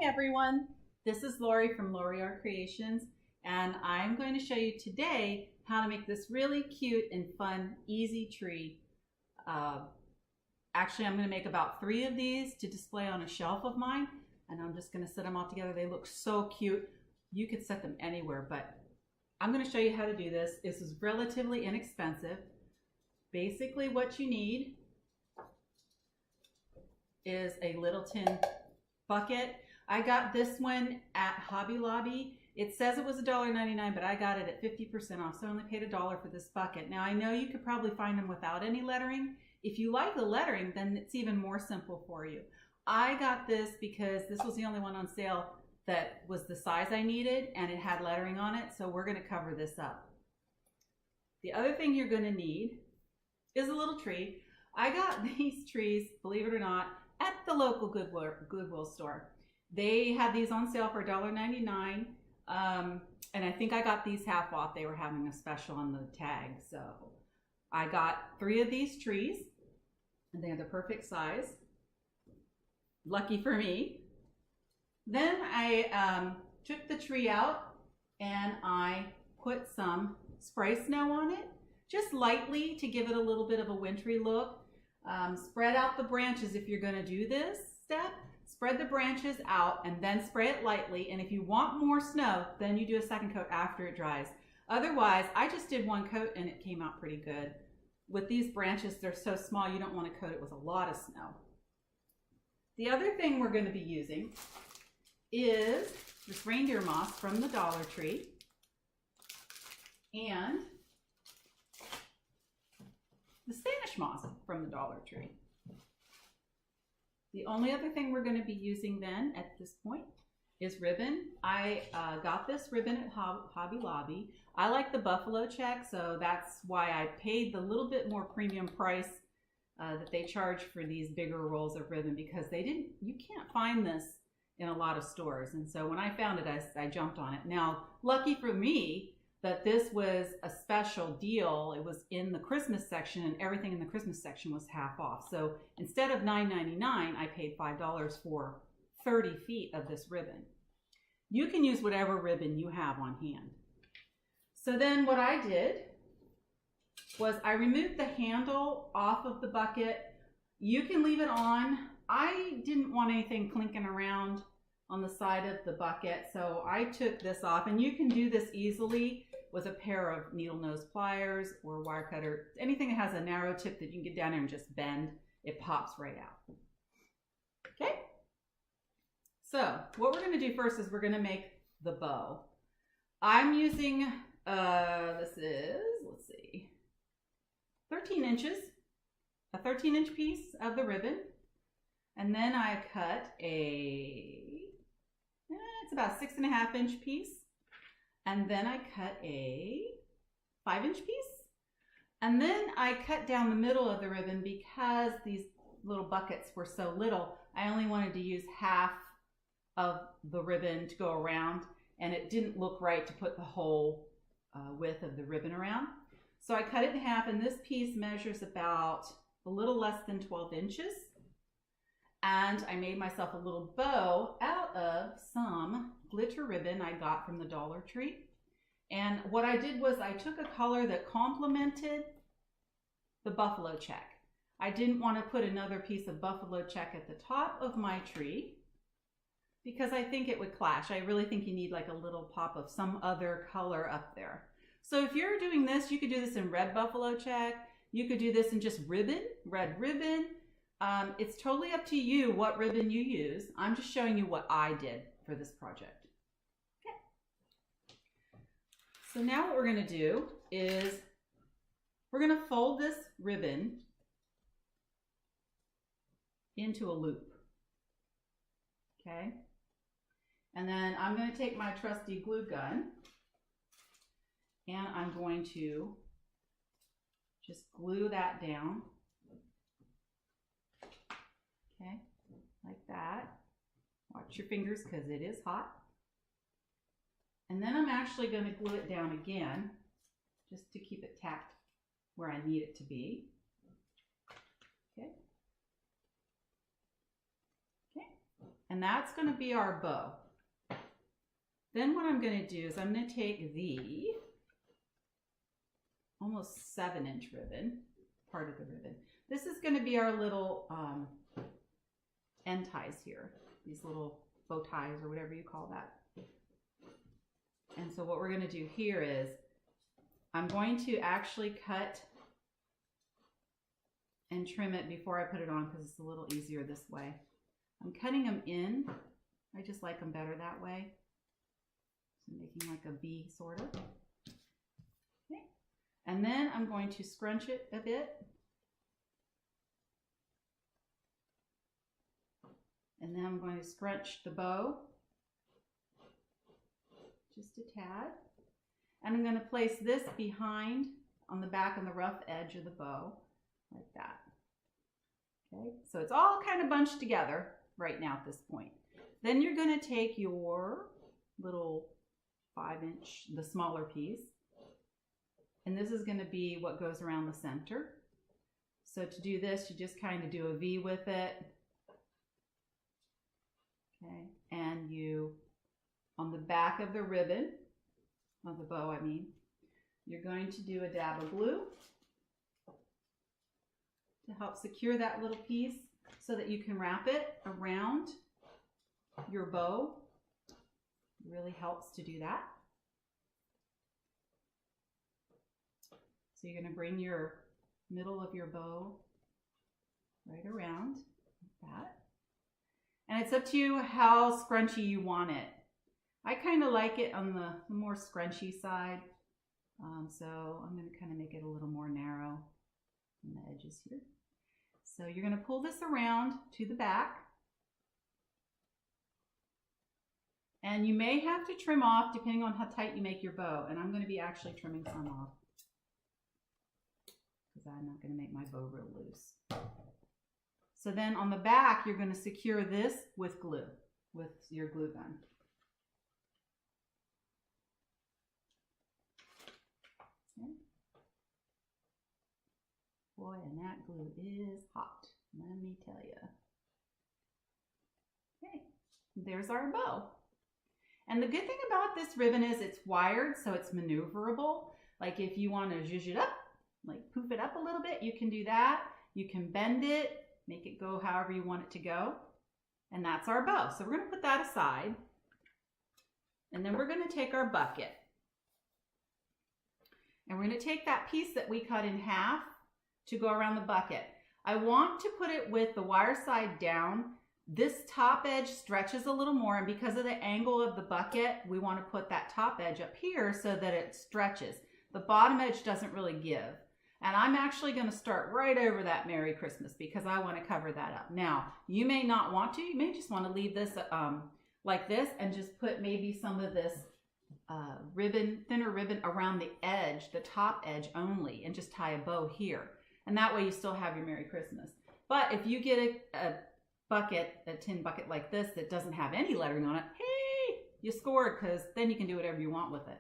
everyone, this is Lori from Lori Art Creations, and I'm going to show you today how to make this really cute and fun, easy tree. Actually, I'm going to make about 3 of these to display on a shelf of mine, and I'm just going to set them all together. They look so cute. You could set them anywhere, but I'm going to show you how to do this. This is relatively inexpensive. Basically, what you need is a little tin bucket. I got this one at Hobby Lobby. It says it was $1.99, but I got it at 50% off, so I only paid $1 for this bucket. Now I know you could probably find them without any lettering. If you like the lettering, then it's even more simple for you. I got this because this was the only one on sale that was the size I needed and it had lettering on it, so we're going to cover this up. The other thing you're going to need is a little tree. I got these trees, believe it or not, at the local Goodwill store. They had these on sale for $1.99, and I think I got these half off. They were having a special on the tag, so I got 3 of these trees, and they're the perfect size. Lucky for me. Then I took the tree out and I put some spray snow on it, just lightly to give it a little bit of a wintry look. Spread out the branches if you're going to do this step. Spread the branches out and then spray it lightly, and if you want more snow, then you do a second coat after it dries. Otherwise, I just did 1 coat and it came out pretty good. With these branches, they're so small you don't want to coat it with a lot of snow. The other thing we're going to be using is this reindeer moss from the Dollar Tree and the Spanish moss from the Dollar Tree. The only other thing we're going to be using then at this point is ribbon. I got this ribbon at Hobby Lobby. I like the buffalo check, so that's why I paid the little bit more premium price that they charge for these bigger rolls of ribbon, because you can't find this in a lot of stores. And so when I found it, I jumped on it. Now, lucky for me that this was a special deal. It was in the Christmas section, and everything in the Christmas section was half off. So instead of $9.99, I paid $5 for 30 feet of this ribbon. You can use whatever ribbon you have on hand. So then what I did was I removed the handle off of the bucket. You can leave it on. I didn't want anything clinking around on the side of the bucket, so I took this off, and you can do this easily with a pair of needle nose pliers or wire cutter, anything that has a narrow tip that you can get down there and just bend. It pops right out. Okay, so what we're going to do first is we're going to make the bow. I'm using this is, let's see, 13 inches, a 13-inch piece of the ribbon, and then I cut it's about a 6.5-inch piece, and then I cut a 5-inch piece, and then I cut down the middle of the ribbon because these little buckets were so little. I only wanted to use half of the ribbon to go around, and it didn't look right to put the whole width of the ribbon around. So I cut it in half, and this piece measures about a little less than 12 inches. And I made myself a little bow out of some glitter ribbon I got from the Dollar Tree. And what I did was I took a color that complemented the buffalo check. I didn't want to put another piece of buffalo check at the top of my tree because I think it would clash. I really think you need like a little pop of some other color up there. So if you're doing this, you could do this in red buffalo check. You could do this in just ribbon, red ribbon. It's totally up to you what ribbon you use. I'm just showing you what I did for this project. Okay. So now what we're going to do is we're going to fold this ribbon into a loop. Okay. And then I'm going to take my trusty glue gun and I'm going to just glue that down. Okay, like that. Watch your fingers because it is hot. And then I'm actually going to glue it down again just to keep it tacked where I need it to be. Okay. Okay. And that's going to be our bow. Then what I'm going to do is I'm going to take the almost 7-inch ribbon, part of the ribbon. This is going to be our little end ties here, these little bow ties or whatever you call that. And so what we're going to do here is I'm going to actually cut and trim it before I put it on because it's a little easier this way. I'm cutting them in. I just like them better that way. So making like a V sort of. Okay. And then I'm going to scrunch it a bit. And then I'm going to scrunch the bow just a tad. And I'm going to place this behind on the back and the rough edge of the bow like that. Okay, so it's all kind of bunched together right now at this point. Then you're going to take your little 5-inch, the smaller piece, and this is going to be what goes around the center. So to do this, you just kind of do a V with it. Okay, and you, on the back of the ribbon, of the bow I mean, you're going to do a dab of glue to help secure that little piece so that you can wrap it around your bow. It really helps to do that. So you're going to bring your middle of your bow right around like that. And it's up to you how scrunchy you want it. I kind of like it on the more scrunchy side. So I'm going to kind of make it a little more narrow on the edges here. So you're going to pull this around to the back. And you may have to trim off depending on how tight you make your bow. And I'm going to be actually trimming some off because I'm not going to make my bow real loose. So then on the back, you're going to secure this with glue, with your glue gun. Okay. Boy, and that glue is hot, let me tell you. Okay, there's our bow. And the good thing about this ribbon is it's wired, so it's maneuverable. Like if you want to zhuzh it up, like poof it up a little bit, you can do that. You can bend it, make it go however you want it to go. And that's our bow. So we're going to put that aside. And then we're going to take our bucket. And we're going to take that piece that we cut in half to go around the bucket. I want to put it with the wire side down. This top edge stretches a little more, and because of the angle of the bucket, we want to put that top edge up here so that it stretches. The bottom edge doesn't really give. And I'm actually going to start right over that Merry Christmas because I want to cover that up. Now, you may not want to. You may just want to leave this like this and just put maybe some of this ribbon, thinner ribbon around the edge, the top edge only, and just tie a bow here. And that way you still have your Merry Christmas. But if you get a bucket, a tin bucket like this that doesn't have any lettering on it, hey, you scored, because then you can do whatever you want with it.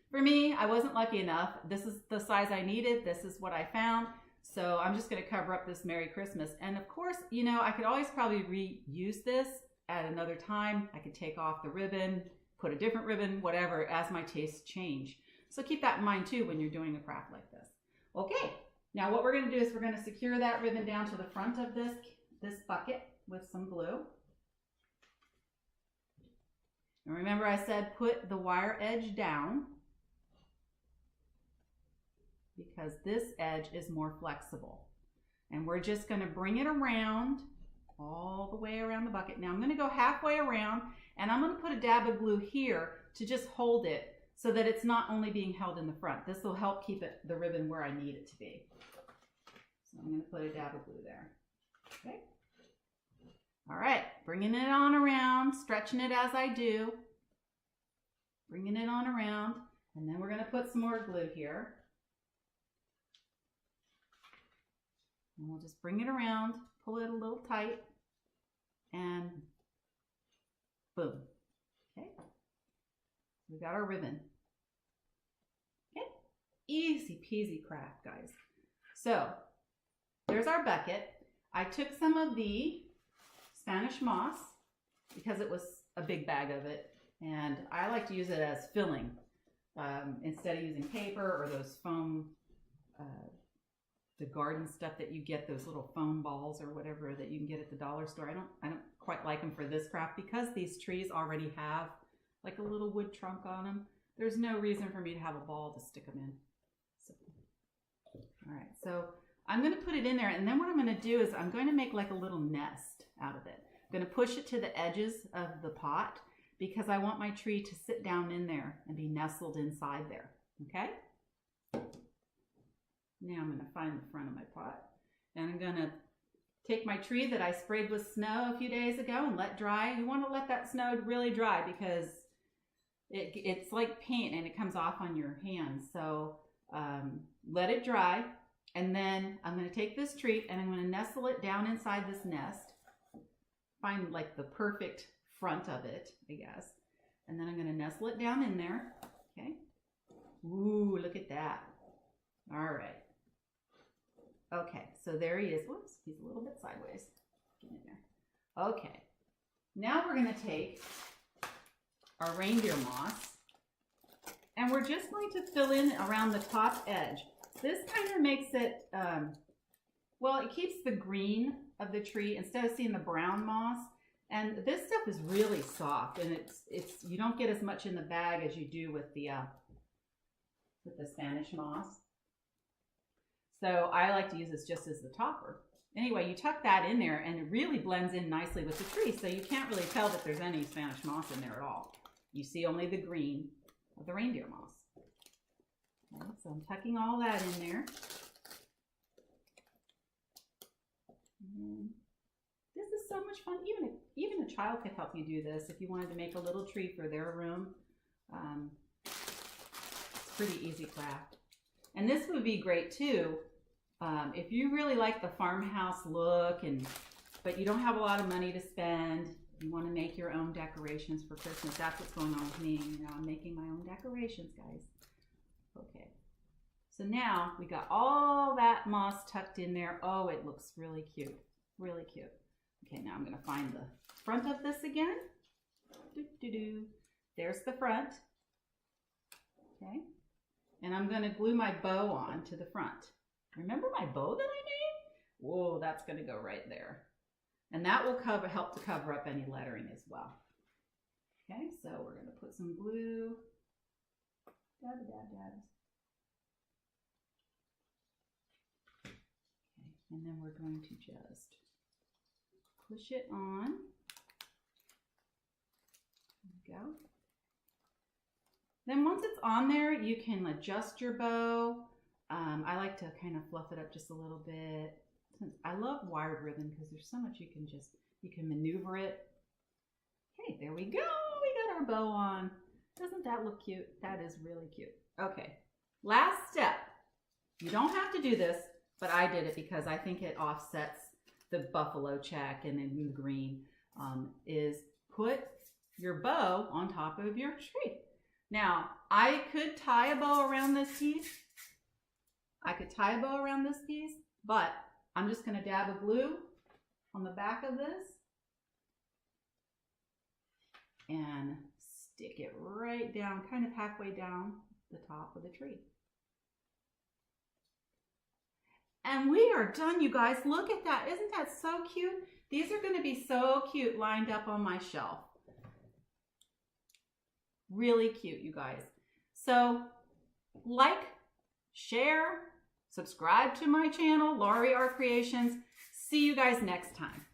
For me, I wasn't lucky enough. This is the size I needed. This is what I found. So I'm just going to cover up this Merry Christmas. And of course, you know, I could always probably reuse this at another time. I could take off the ribbon, put a different ribbon, whatever, as my tastes change. So keep that in mind too when you're doing a craft like this. Okay, now what we're going to do is we're going to secure that ribbon down to the front of this bucket with some glue. And remember I said put the wire edge down because this edge is more flexible. And we're just going to bring it around all the way around the bucket. Now I'm going to go halfway around and I'm going to put a dab of glue here to just hold it so that it's not only being held in the front. This will help keep the ribbon where I need it to be. So I'm going to put a dab of glue there. Okay. All right, bringing it on around, stretching it as I do. Bringing it on around, and then we're going to put some more glue here. And we'll just bring it around, pull it a little tight, and boom. Okay, we got our ribbon. Okay, easy peasy craft, guys. So there's our bucket. I took some of the Spanish moss because it was a big bag of it. And I like to use it as filling instead of using paper or those foam, the garden stuff that you get, those little foam balls or whatever that you can get at the dollar store. I don't quite like them for this craft because these trees already have like a little wood trunk on them. There's no reason for me to have a ball to stick them in. So, all right, so I'm going to put it in there, and then what I'm going to do is I'm going to make like a little nest out of it. I'm going to push it to the edges of the pot because I want my tree to sit down in there and be nestled inside there, okay? Now I'm going to find the front of my pot, and I'm going to take my tree that I sprayed with snow a few days ago and let dry. You want to let that snow really dry because it's like paint and it comes off on your hands. So let it dry, and then I'm going to take this tree and I'm going to nestle it down inside this nest. Find like the perfect front of it, I guess. And then I'm going to nestle it down in there. Okay. Ooh, look at that. All right. Okay, so there he is. Whoops, he's a little bit sideways. Get in there. Okay. Now we're going to take our reindeer moss, and we're just going to fill in around the top edge. This kind of makes it, well, it keeps the green of the tree instead of seeing the brown moss. And this stuff is really soft, and it's you don't get as much in the bag as you do with the Spanish moss. So I like to use this just as the topper. Anyway, you tuck that in there and it really blends in nicely with the tree. So you can't really tell that there's any Spanish moss in there at all. You see only the green of the reindeer moss. Okay, so I'm tucking all that in there. This is so much fun. Even a child could help you do this if you wanted to make a little tree for their room. It's pretty easy craft. And this would be great too. If you really like the farmhouse look, but you don't have a lot of money to spend, you want to make your own decorations for Christmas. That's what's going on with me. You know, I'm making my own decorations, guys. Okay. So now we got all that moss tucked in there. Oh, it looks really cute. Really cute. Okay, now I'm going to find the front of this again. There's the front. Okay. And I'm going to glue my bow on to the front. Remember my bow that I made? Whoa, that's going to go right there. And that will help to cover up any lettering as well. Okay, so we're going to put some glue. Dab, dab, dab. Okay, and then we're going to just push it on. There we go. Then once it's on there, you can adjust your bow. I like to kind of fluff it up just a little bit. I love wired ribbon because there's so much you can maneuver it. Okay, there we go. We got our bow on. Doesn't that look cute? That is really cute. Okay, last step. You don't have to do this, but I did it because I think it offsets the buffalo check and then the green, is put your bow on top of your tree. Now, I could tie a bow around this piece. But I'm just going to dab a glue on the back of this and stick it right down, kind of halfway down the top of the tree. And we are done, you guys. Look at that. Isn't that so cute? These are going to be so cute lined up on my shelf. Really cute, you guys. So like, share, subscribe to my channel, Laurie Art Creations. See you guys next time.